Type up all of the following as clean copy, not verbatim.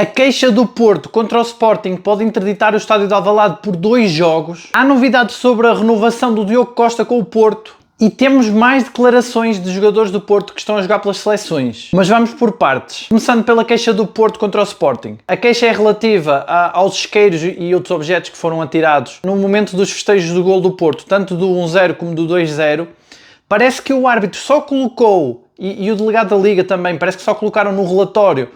A queixa do Porto contra o Sporting pode interditar o estádio de Alvalade por 2 jogos. Há novidades sobre a renovação do Diogo Costa com o Porto. E temos mais declarações de jogadores do Porto que estão a jogar pelas seleções. Mas vamos por partes. Começando pela queixa do Porto contra o Sporting. A queixa é relativa aos isqueiros e outros objetos que foram atirados no momento dos festejos do golo do Porto, tanto do 1-0 como do 2-0. Parece que o árbitro só colocou, e o delegado da Liga também, parece que só colocaram no relatório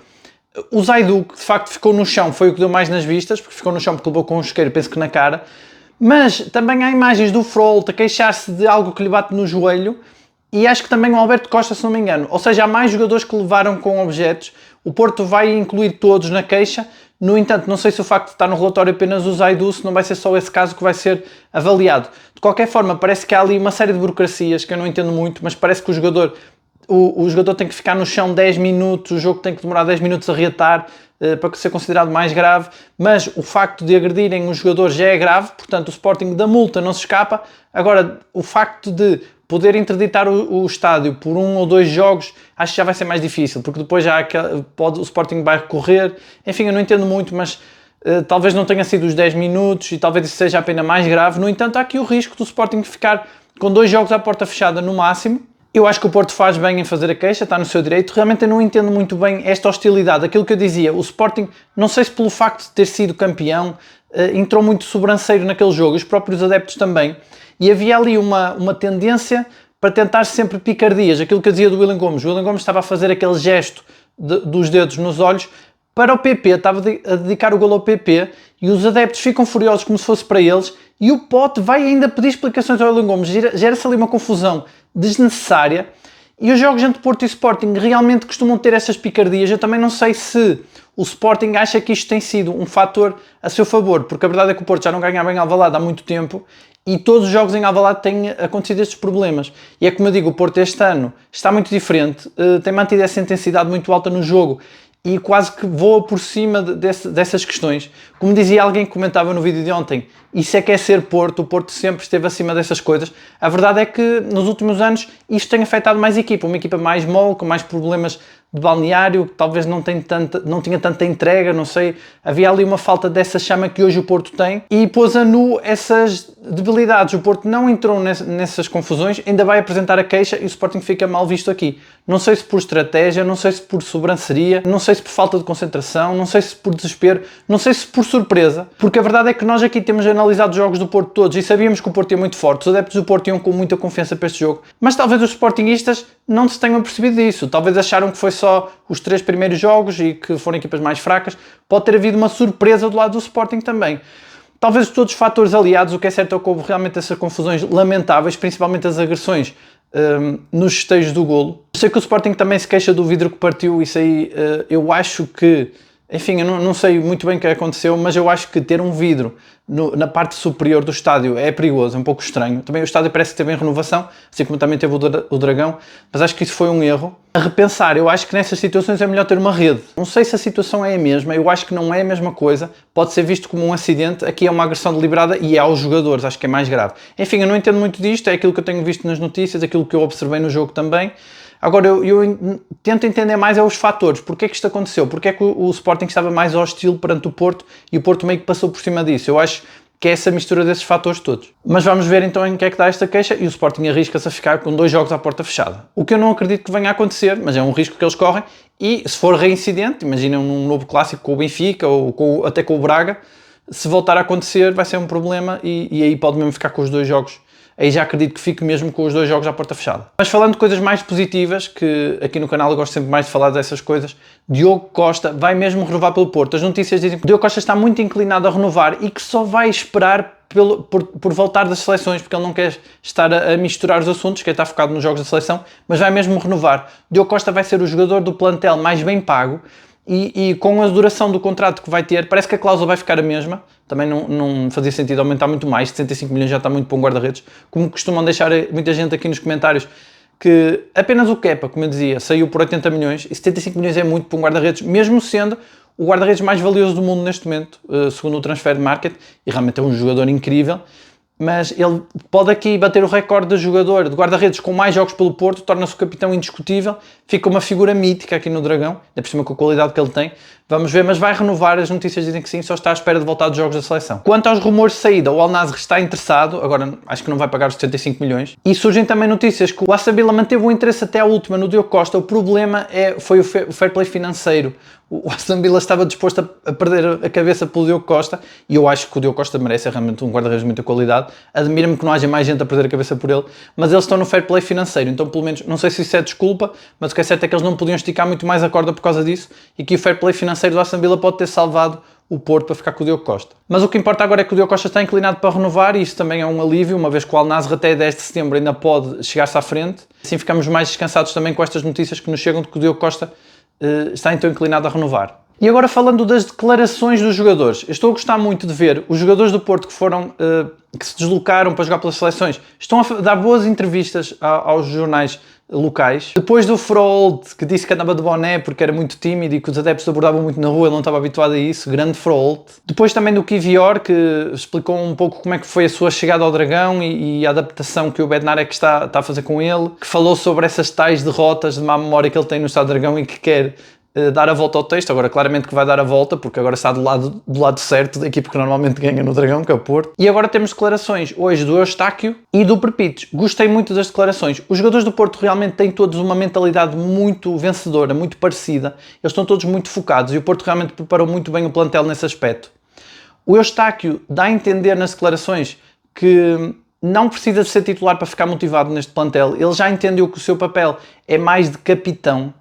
o Zaidu, que de facto ficou no chão, foi o que deu mais nas vistas, porque ficou no chão porque levou com um isqueiro, penso que na cara. Mas também há imagens do Frolt a queixar-se de algo que lhe bate no joelho, e acho que também o Alberto Costa, se não me engano. Ou seja, há mais jogadores que levaram com objetos. O Porto vai incluir todos na queixa. No entanto, não sei se o facto de estar no relatório apenas o Zaidu, se não vai ser só esse caso que vai ser avaliado. De qualquer forma, parece que há ali uma série de burocracias que eu não entendo muito, mas parece que o jogador tem que ficar no chão 10 minutos, o jogo tem que demorar 10 minutos a reatar para ser considerado mais grave, mas o facto de agredirem os jogadores já é grave, portanto o Sporting da multa não se escapa. Agora, o facto de poder interditar o estádio por 1 ou 2 jogos, acho que já vai ser mais difícil, porque depois já o Sporting vai recorrer. Enfim, eu não entendo muito, mas talvez não tenha sido os 10 minutos e talvez isso seja a pena mais grave. No entanto, há aqui o risco do Sporting ficar com 2 jogos à porta fechada no máximo. Eu acho que o Porto faz bem em fazer a queixa, está no seu direito. Realmente eu não entendo muito bem esta hostilidade. Aquilo que eu dizia, o Sporting, não sei se pelo facto de ter sido campeão, entrou muito sobranceiro naquele jogo, os próprios adeptos também. E havia ali uma tendência para tentar sempre picardias. Aquilo que eu dizia do Willian Gomes. O Willian Gomes estava a fazer aquele gesto dos dedos nos olhos para o PP, estava a dedicar o golo ao PP, e os adeptos ficam furiosos como se fosse para eles, e o Pote vai ainda pedir explicações ao Willian Gomes. Gera-se ali uma confusão desnecessária, e os jogos entre Porto e Sporting realmente costumam ter essas picardias. Eu também não sei se o Sporting acha que isto tem sido um fator a seu favor, porque a verdade é que o Porto já não ganhava em Alvalade há muito tempo, e todos os jogos em Alvalade têm acontecido estes problemas. E é como eu digo, o Porto este ano está muito diferente, tem mantido essa intensidade muito alta no jogo, e quase que voa por cima dessas questões. Como dizia alguém que comentava no vídeo de ontem, isso é que é ser Porto, o Porto sempre esteve acima dessas coisas. A verdade é que nos últimos anos isto tem afetado mais a equipa, uma equipa mais mole, com mais problemas de balneário, que talvez não tinha tanta entrega, não sei, havia ali uma falta dessa chama que hoje o Porto tem, e pôs a nu essas debilidades. O Porto não entrou nessas confusões, ainda vai apresentar a queixa e o Sporting fica mal visto aqui. Não sei se por estratégia, não sei se por sobranceria, não sei se por falta de concentração, não sei se por desespero, não sei se por surpresa, porque a verdade é que nós aqui temos analisado os jogos do Porto todos e sabíamos que o Porto ia muito forte, os adeptos do Porto iam com muita confiança para este jogo, mas talvez os sportinguistas não se tenham percebido disso, talvez acharam que foi só os 3 primeiros jogos e que foram equipas mais fracas. Pode ter havido uma surpresa do lado do Sporting também. Talvez todos os fatores aliados, o que é certo é que houve realmente essas confusões lamentáveis, principalmente as agressões nos festejos do golo. Eu sei que o Sporting também se queixa do vidro que partiu, isso aí eu acho que, enfim, eu não sei muito bem o que aconteceu, mas eu acho que ter um vidro na parte superior do estádio é perigoso, é um pouco estranho. Também o estádio parece que teve em renovação, assim como também teve o Dragão, mas acho que isso foi um erro. A repensar, eu acho que nessas situações é melhor ter uma rede. Não sei se a situação é a mesma, eu acho que não é a mesma coisa, pode ser visto como um acidente, aqui é uma agressão deliberada e é aos jogadores, acho que é mais grave. Enfim, eu não entendo muito disto, é aquilo que eu tenho visto nas notícias, aquilo que eu observei no jogo também. Agora, eu tento entender mais os fatores, porque é que isto aconteceu, porque é que o Sporting estava mais hostil perante o Porto e o Porto meio que passou por cima disso. Eu acho que é essa mistura desses fatores todos. Mas vamos ver então em que é que dá esta queixa, e o Sporting arrisca-se a ficar com 2 jogos à porta fechada. O que eu não acredito que venha a acontecer, mas é um risco que eles correm, e se for reincidente, imaginem um novo clássico com o Benfica ou até com o Braga, se voltar a acontecer vai ser um problema e aí pode mesmo ficar com os 2 jogos. Aí já acredito que fique mesmo com os 2 jogos à porta fechada. Mas falando de coisas mais positivas, que aqui no canal eu gosto sempre mais de falar dessas coisas, Diogo Costa vai mesmo renovar pelo Porto. As notícias dizem que Diogo Costa está muito inclinado a renovar e que só vai esperar por voltar das seleções, porque ele não quer estar a misturar os assuntos, quer estar focado nos jogos da seleção, mas vai mesmo renovar. Diogo Costa vai ser o jogador do plantel mais bem pago, e com a duração do contrato que vai ter, parece que a cláusula vai ficar a mesma. Também não fazia sentido aumentar muito mais, 75 milhões já está muito para um guarda-redes, como costumam deixar muita gente aqui nos comentários, que apenas o Kepa, como eu dizia, saiu por 80 milhões, e 75 milhões é muito para um guarda-redes, mesmo sendo o guarda-redes mais valioso do mundo neste momento, segundo o Transfer Market, e realmente é um jogador incrível. mas ele pode aqui bater o recorde de jogador de guarda-redes com mais jogos pelo Porto, torna-se o capitão indiscutível, fica uma figura mítica aqui no Dragão, ainda por cima com a qualidade que ele tem. Vamos ver, mas vai renovar, as notícias dizem que sim, só está à espera de voltar dos jogos da seleção. Quanto aos rumores de saída, o Al Nassr está interessado, agora acho que não vai pagar os 75 milhões, e surgem também notícias que o Aston Villa manteve o interesse até à última no Diogo Costa. O problema foi o fair play financeiro. O Aston Villa estava disposto a perder a cabeça pelo Diogo Costa, e eu acho que o Diogo Costa merece, é realmente um guarda-redes de muita qualidade. Admira-me que não haja mais gente a perder a cabeça por ele, mas eles estão no fair play financeiro, então pelo menos, não sei se isso é desculpa, mas o que é certo é que eles não podiam esticar muito mais a corda por causa disso, e que o fair play financeiro do Aston Villa pode ter salvado o Porto para ficar com o Diogo Costa. Mas o que importa agora é que o Diogo Costa está inclinado para renovar, e isso também é um alívio, uma vez que o Al Nassr até 10 de setembro ainda pode chegar-se à frente. Assim ficamos mais descansados também com estas notícias que nos chegam de que o Diogo Costa está então inclinado a renovar. E agora falando das declarações dos jogadores, eu estou a gostar muito de ver os jogadores do Porto que se deslocaram para jogar pelas seleções, estão a dar boas entrevistas aos jornais locais. Depois do Froholt, que disse que andava de boné porque era muito tímido e que os adeptos abordavam muito na rua, ele não estava habituado a isso, grande Froholt. Depois também do Kivior, que explicou um pouco como é que foi a sua chegada ao Dragão e a adaptação que o Bednarek está a fazer com ele, que falou sobre essas tais derrotas de má memória que ele tem no Estado do Dragão e que quer dar a volta ao texto. Agora claramente que vai dar a volta, porque agora está do lado certo da equipe que normalmente ganha no Dragão, que é o Porto. E agora temos declarações hoje do Eustáquio e do Prepitch. Gostei muito das declarações. Os jogadores do Porto realmente têm todos uma mentalidade muito vencedora, muito parecida. Eles estão todos muito focados e o Porto realmente preparou muito bem o plantel nesse aspecto. O Eustáquio dá a entender nas declarações que não precisa de ser titular para ficar motivado neste plantel. Ele já entendeu que o seu papel é mais de capitão.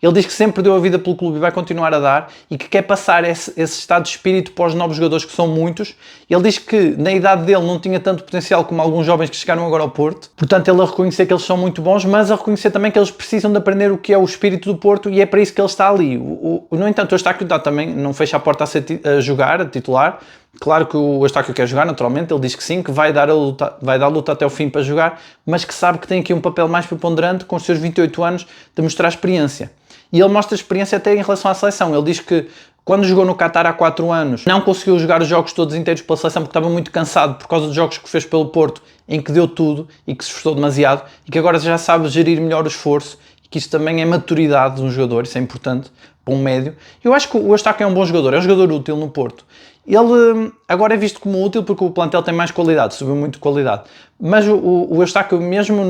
Ele diz que sempre deu a vida pelo clube e vai continuar a dar, e que quer passar esse estado de espírito para os novos jogadores, que são muitos. Ele diz que na idade dele não tinha tanto potencial como alguns jovens que chegaram agora ao Porto. Portanto, ele a reconhecer que eles são muito bons, mas a reconhecer também que eles precisam de aprender o que é o espírito do Porto, e é para isso que ele está ali. No entanto, o Eustáquio também não fecha a porta a jogar, a titular. Claro que o Eustáquio quer jogar, naturalmente, ele diz que sim, que vai dar a luta até o fim para jogar, mas que sabe que tem aqui um papel mais preponderante, com os seus 28 anos, de mostrar experiência. E ele mostra experiência até em relação à seleção. Ele diz que quando jogou no Qatar há 4 anos, não conseguiu jogar os jogos todos inteiros pela seleção porque estava muito cansado por causa dos jogos que fez pelo Porto, em que deu tudo e que se esforçou demasiado, e que agora já sabe gerir melhor o esforço, e que isso também é maturidade de um jogador, isso é importante para um médio. Eu acho que o Eustáquio é um bom jogador, é um jogador útil no Porto. Ele agora é visto como útil porque o plantel tem mais qualidade, subiu muito de qualidade. Mas o Eustáquio, mesmo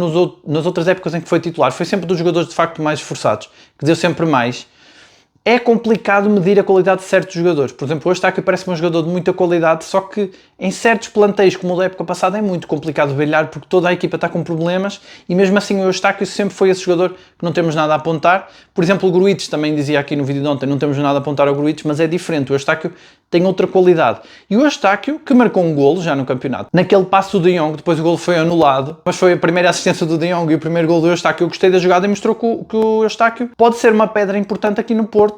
nas outras épocas em que foi titular, foi sempre dos jogadores de facto mais esforçados, que deu sempre mais. É complicado medir a qualidade de certos jogadores. Por exemplo, o Eustáquio parece-me um jogador de muita qualidade, só que em certos planteios, como o da época passada, é muito complicado brilhar porque toda a equipa está com problemas, e mesmo assim o Eustáquio sempre foi esse jogador que não temos nada a apontar. Por exemplo, o Gruitch, também dizia aqui no vídeo de ontem, não temos nada a apontar ao Gruitch, mas é diferente. O Eustáquio tem outra qualidade. E o Eustáquio, que marcou um golo já no campeonato, naquele passo do De Jong, depois o golo foi anulado, mas foi a primeira assistência do De Jong e o primeiro golo do Eustáquio. Eu gostei da jogada e mostrou que o Eustáquio pode ser uma pedra importante aqui no Porto.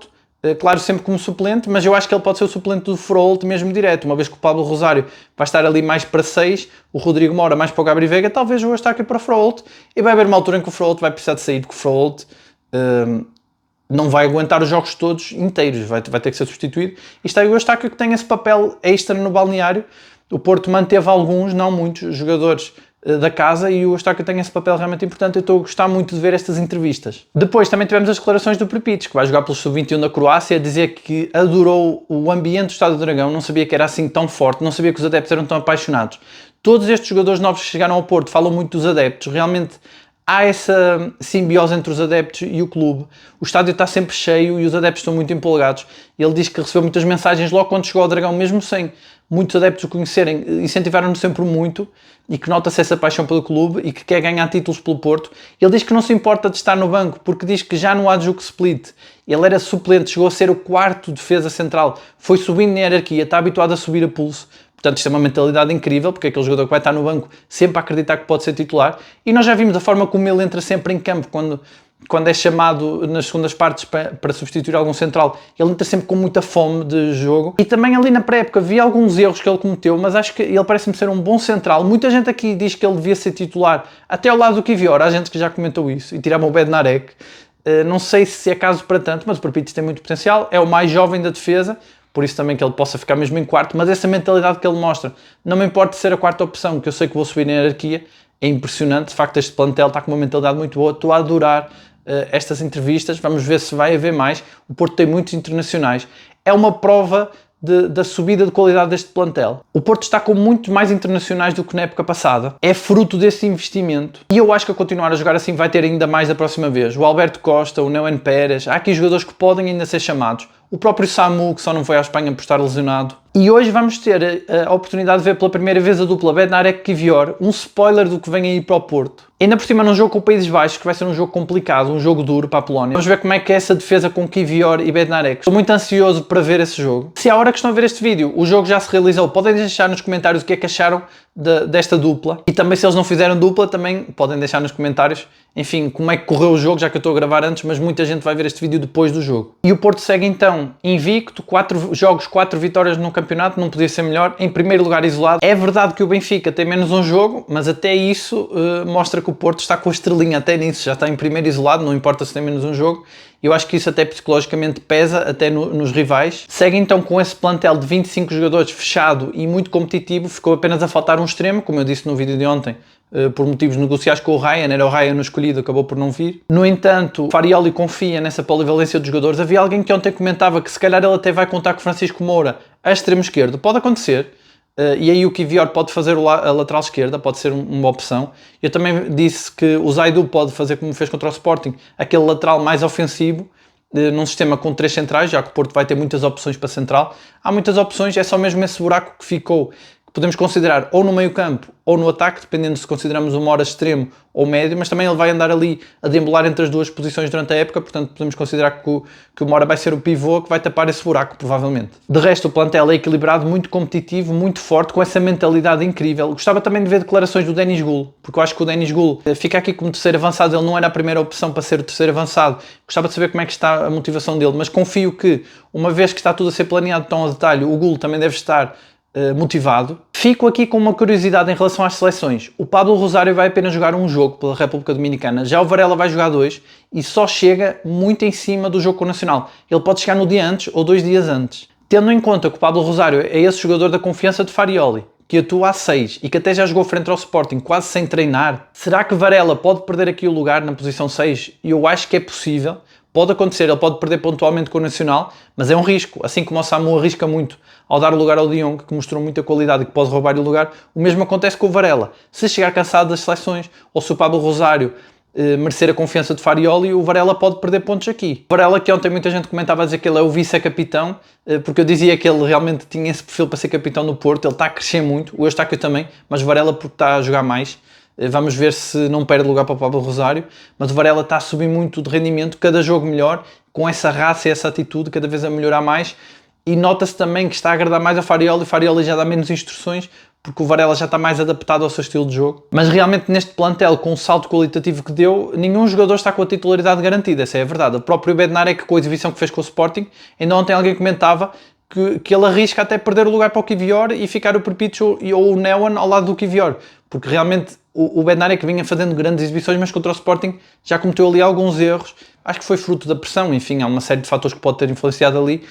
Claro, sempre como suplente, mas eu acho que ele pode ser o suplente do Froholt mesmo direto, uma vez que o Pablo Rosário vai estar ali mais para 6, o Rodrigo Moura mais para o Gabri Veiga, talvez o Eustáquio para o Froholt, e vai haver uma altura em que o Froholt vai precisar de sair, porque o Froholt não vai aguentar os jogos todos inteiros, vai ter que ser substituído, e está aí o Eustáquio que tem esse papel extra no balneário. O Porto manteve alguns, não muitos, jogadores da casa, e o Eustáquio tem esse papel realmente importante. Eu estou a gostar muito de ver estas entrevistas. Depois também tivemos as declarações do Prepitch, que vai jogar pelo Sub-21 da Croácia, a dizer que adorou o ambiente do Estádio do Dragão, não sabia que era assim tão forte, não sabia que os adeptos eram tão apaixonados. Todos estes jogadores novos que chegaram ao Porto falam muito dos adeptos, realmente há essa simbiose entre os adeptos e o clube. O estádio está sempre cheio e os adeptos estão muito empolgados. Ele diz que recebeu muitas mensagens logo quando chegou ao Dragão, mesmo sem muitos adeptos o conhecerem, incentivaram-no sempre muito, e que nota-se essa paixão pelo clube e que quer ganhar títulos pelo Porto. Ele diz que não se importa de estar no banco, porque diz que já no Hajduk Split ele era suplente, chegou a ser o 4º defesa central, foi subindo na hierarquia, está habituado a subir a pulso. Portanto, isto é uma mentalidade incrível, porque é aquele jogador que vai estar no banco sempre a acreditar que pode ser titular. E nós já vimos a forma como ele entra sempre em campo, quando é chamado nas segundas partes para substituir algum central. Ele entra sempre com muita fome de jogo. E também ali na pré-época vi alguns erros que ele cometeu, mas acho que ele parece-me ser um bom central. Muita gente aqui diz que ele devia ser titular até ao lado do Kivior. Há gente que já comentou isso, e tirava o Bednarek. Não sei se é caso para tanto, mas o Prepitch tem muito potencial. É o mais jovem da defesa. por isso também que ele possa ficar mesmo em quarto, mas essa mentalidade que ele mostra, não me importa ser a quarta opção, que eu sei que vou subir na hierarquia, é impressionante. De facto, este plantel está com uma mentalidade muito boa. Estou a adorar estas entrevistas, vamos ver se vai haver mais. O Porto tem muitos internacionais, é uma prova da subida de qualidade deste plantel. O Porto está com muito mais internacionais do que na época passada, é fruto desse investimento, e eu acho que a continuar a jogar assim vai ter ainda mais da próxima vez. O Alberto Costa, o Neuen Pérez, há aqui jogadores que podem ainda ser chamados, o próprio Samu, que só não foi à Espanha por estar lesionado. E hoje vamos ter a oportunidade de ver pela primeira vez a dupla Bednarek-Kiwior, um spoiler do que vem aí para o Porto. Ainda por cima num jogo com o Países Baixos, que vai ser um jogo complicado, um jogo duro para a Polónia. Vamos ver como é que é essa defesa com Kiwior e Bednarek. Estou muito ansioso para ver esse jogo. Se à hora que estão a ver este vídeo o jogo já se realizou, podem deixar nos comentários o que é que acharam desta dupla. E também se eles não fizeram dupla, também podem deixar nos comentários, enfim, como é que correu o jogo, já que eu estou a gravar antes, mas muita gente vai ver este vídeo depois do jogo. E o Porto segue então invicto, 4 jogos, 4 vitórias no campeonato, não podia ser melhor, em primeiro lugar isolado. É verdade que o Benfica tem menos um jogo, mas até isso mostra que o Porto está com a estrelinha, até nisso, já está em primeiro isolado, não importa se tem menos um jogo. Eu acho que isso até psicologicamente pesa, até nos rivais. Segue então com esse plantel de 25 jogadores fechado e muito competitivo, ficou apenas a faltar um extremo, como eu disse no vídeo de ontem, por motivos negociais com o Ryan, era o Ryan no escolhido, acabou por não vir. No entanto, Farioli confia nessa polivalência dos jogadores. Havia alguém que ontem comentava que se calhar ele até vai contar com Francisco Moura a extremo esquerdo. Pode acontecer, e aí o Kiwior pode fazer a lateral esquerda, pode ser uma opção. Eu também disse que o Zaidu pode fazer como fez contra o Sporting, aquele lateral mais ofensivo, num sistema com 3 centrais, já que o Porto vai ter muitas opções para central. Há muitas opções, é só mesmo esse buraco que ficou, que podemos considerar ou no meio campo ou no ataque, dependendo se consideramos o Moura extremo ou médio, mas também ele vai andar ali a deambular entre as duas posições durante a época, portanto podemos considerar que o Moura vai ser o pivô que vai tapar esse buraco, provavelmente. De resto, o plantel é equilibrado, muito competitivo, muito forte, com essa mentalidade incrível. Gostava também de ver declarações do Denis Gul, porque eu acho que o Denis Gul fica aqui como terceiro avançado, ele não era a primeira opção para ser o terceiro avançado. Gostava de saber como é que está a motivação dele, mas confio que, uma vez que está tudo a ser planeado tão a detalhe, o Gul também deve estar motivado. Fico aqui com uma curiosidade em relação às seleções. O Pablo Rosário vai apenas jogar um jogo pela República Dominicana, já o Varela vai jogar 2 e só chega muito em cima do jogo com o Nacional. Ele pode chegar no dia antes ou 2 dias antes. Tendo em conta que o Pablo Rosário é esse jogador da confiança de Farioli, que atua há 6 e que até já jogou frente ao Sporting quase sem treinar, será que Varela pode perder aqui o lugar na posição 6? E eu acho que é possível. Pode acontecer, ele pode perder pontualmente com o Nacional, mas é um risco. Assim como o Samu arrisca muito ao dar o lugar ao De Jong, que mostrou muita qualidade e que pode roubar o lugar, o mesmo acontece com o Varela. Se chegar cansado das seleções, ou se o Pablo Rosário merecer a confiança de Farioli, o Varela pode perder pontos aqui. O Varela, que ontem muita gente comentava a dizer que ele é o vice-capitão, porque eu dizia que ele realmente tinha esse perfil para ser capitão do Porto, ele está a crescer muito, o Eustáquio também, mas o Varela porque está a jogar mais. Vamos ver se não perde lugar para o Pablo Rosário, mas o Varela está a subir muito de rendimento, cada jogo melhor, com essa raça e essa atitude, cada vez a melhorar mais, e nota-se também que está a agradar mais a Farioli, o Farioli já dá menos instruções, porque o Varela já está mais adaptado ao seu estilo de jogo. Mas realmente neste plantel, com o salto qualitativo que deu, nenhum jogador está com a titularidade garantida, essa é a verdade. O próprio Bednarek, com a exibição que fez com o Sporting, ainda ontem alguém comentava que ele arrisca até perder o lugar para o Kiwior e ficar o Perpicho ou o Neuen ao lado do Kiwior, porque realmente o Bednarek vinha fazendo grandes exibições, mas contra o Sporting já cometeu ali alguns erros. Acho que foi fruto da pressão, enfim, há uma série de fatores que pode ter influenciado ali,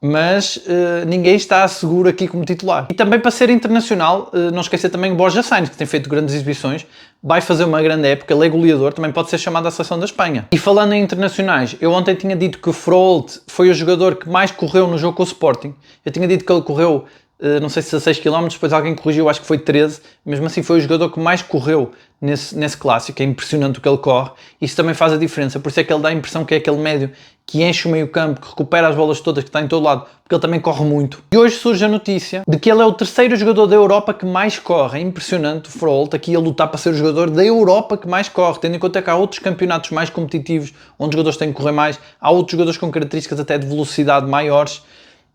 mas ninguém está seguro aqui como titular. E também para ser internacional, não esquecer também o Borja Sainz, que tem feito grandes exibições, vai fazer uma grande época, ele é goleador, também pode ser chamado à seleção da Espanha. E falando em internacionais, eu ontem tinha dito que o Froholt foi o jogador que mais correu no jogo com o Sporting. Eu tinha dito que ele correu, não sei se 16 km, depois alguém corrigiu, acho que foi 13, mesmo assim foi o jogador que mais correu nesse clássico, é impressionante o que ele corre, isso também faz a diferença, por isso é que ele dá a impressão que é aquele médio que enche o meio campo, que recupera as bolas todas, que está em todo lado, porque ele também corre muito. E hoje surge a notícia de que ele é o terceiro jogador da Europa que mais corre, é impressionante o Froholt aqui a lutar para ser o jogador da Europa que mais corre, tendo em conta que há outros campeonatos mais competitivos, onde os jogadores têm que correr mais, há outros jogadores com características até de velocidade maiores,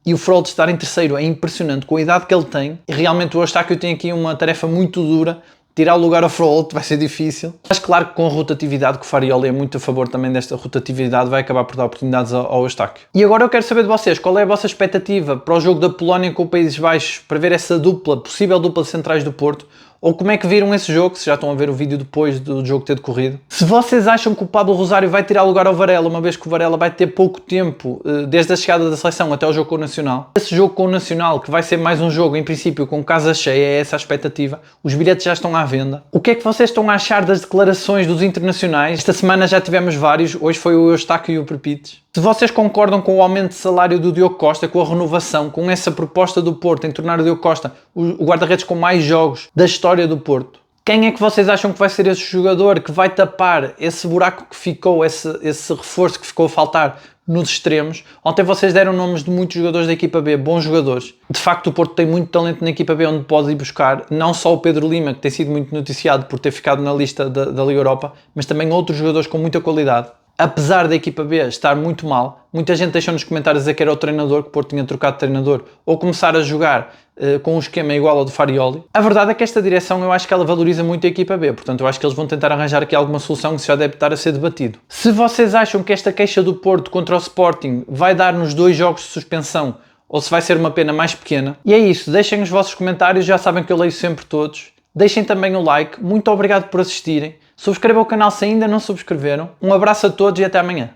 e o Froholt estar em terceiro é impressionante, com a idade que ele tem, e realmente o Eustáquio tem aqui uma tarefa muito dura, tirar o lugar ao Froholt vai ser difícil, mas claro que com a rotatividade, que o Farioli é muito a favor também desta rotatividade, vai acabar por dar oportunidades ao Eustáquio. E agora eu quero saber de vocês, qual é a vossa expectativa para o jogo da Polónia com o Países Baixos, para ver essa dupla, possível dupla de centrais do Porto, Ou como é que viram esse jogo, se já estão a ver o vídeo depois do jogo ter decorrido. Se vocês acham que o Pablo Rosário vai tirar lugar ao Varela, uma vez que o Varela vai ter pouco tempo desde a chegada da seleção até o jogo com o Nacional. Esse jogo com o Nacional, que vai ser mais um jogo, em princípio, com casa cheia, é essa a expectativa. Os bilhetes já estão à venda. O que é que vocês estão a achar das declarações dos internacionais? Esta semana já tivemos vários, hoje foi o Eustáquio e o Perpites. Se vocês concordam com o aumento de salário do Diogo Costa, com a renovação, com essa proposta do Porto em tornar o Diogo Costa o guarda-redes com mais jogos da história do Porto, quem é que vocês acham que vai ser esse jogador que vai tapar esse buraco que ficou, esse reforço que ficou a faltar nos extremos? Ontem vocês deram nomes de muitos jogadores da equipa B, bons jogadores. De facto, o Porto tem muito talento na equipa B, onde pode ir buscar não só o Pedro Lima, que tem sido muito noticiado por ter ficado na lista da Liga Europa, mas também outros jogadores com muita qualidade. Apesar da equipa B estar muito mal, muita gente deixou nos comentários dizer que era o treinador, que o Porto tinha trocado de treinador, ou começar a jogar com um esquema igual ao do Farioli. A verdade é que esta direção, eu acho que ela valoriza muito a equipa B, portanto eu acho que eles vão tentar arranjar aqui alguma solução que já deve estar a ser debatido. Se vocês acham que esta queixa do Porto contra o Sporting vai dar nos 2 jogos de suspensão, ou se vai ser uma pena mais pequena, e é isso, deixem os vossos comentários, já sabem que eu leio sempre todos. Deixem também o like, muito obrigado por assistirem. Subscrevam o canal se ainda não subscreveram. Um abraço a todos e até amanhã.